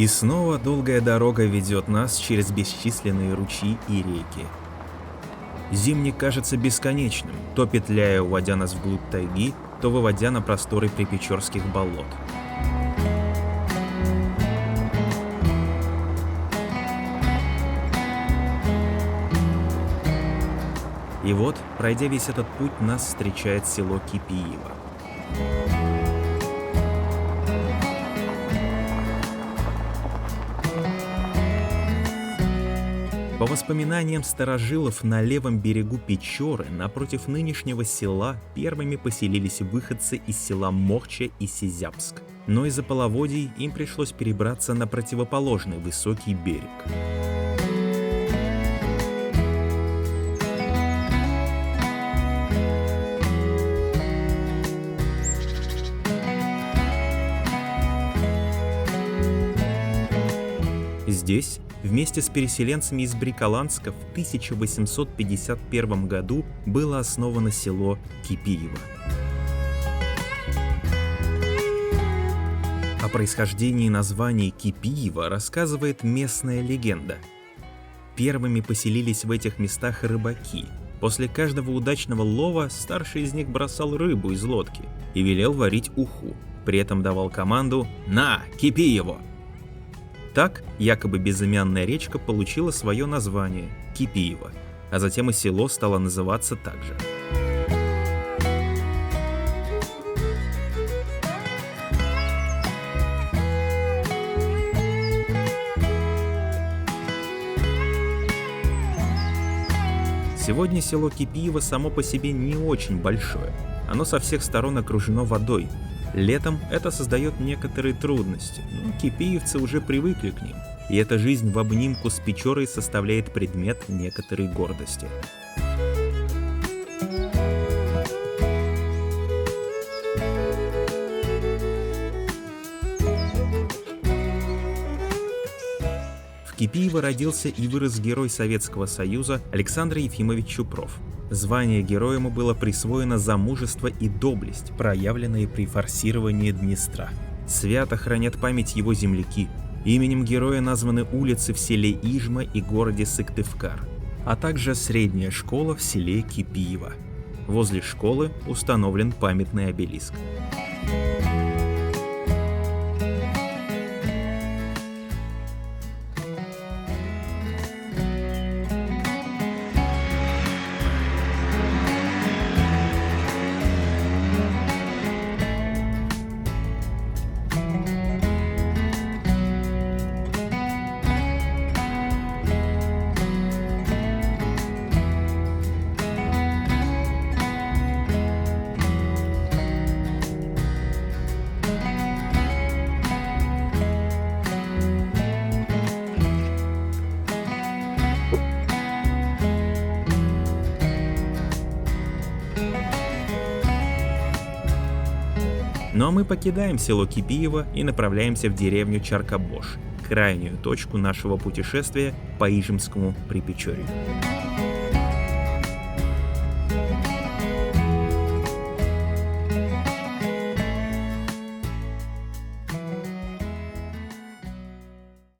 И снова долгая дорога ведет нас через бесчисленные ручьи и реки. Зимник кажется бесконечным, то петляя, уводя нас вглубь тайги, то выводя на просторы припечорских болот. И вот, пройдя весь этот путь, нас встречает село Кипиево. По воспоминаниям старожилов, на левом берегу Печоры, напротив нынешнего села, первыми поселились выходцы из села Мохча и Сизябск. Но из-за половодий им пришлось перебраться на противоположный высокий берег. Здесь, вместе с переселенцами из Бриколанска, в 1851 году было основано село Кипиево. О происхождении названия Кипиево рассказывает местная легенда. Первыми поселились в этих местах рыбаки. После каждого удачного лова старший из них бросал рыбу из лодки и велел варить уху. При этом давал команду «На, кипи его!». Так, якобы безымянная речка получила свое название – Кипиево, а затем и село стало называться так же. Сегодня село Кипиево само по себе не очень большое. Оно со всех сторон окружено водой. Летом это создает некоторые трудности, но кипиевцы уже привыкли к ним, и эта жизнь в обнимку с Печорой составляет предмет некоторой гордости. В Кипиево родился и вырос герой Советского Союза Александр Ефимович Чупров. Звание героя ему было присвоено за мужество и доблесть, проявленные при форсировании Днестра. Свято хранят память его земляки. Именем героя названы улицы в селе Ижма и городе Сыктывкар, а также средняя школа в селе Кипиево. Возле школы установлен памятный обелиск. Ну а мы покидаем село Кипиево и направляемся в деревню Чаркобош, крайнюю точку нашего путешествия по Ижемскому Припечорью.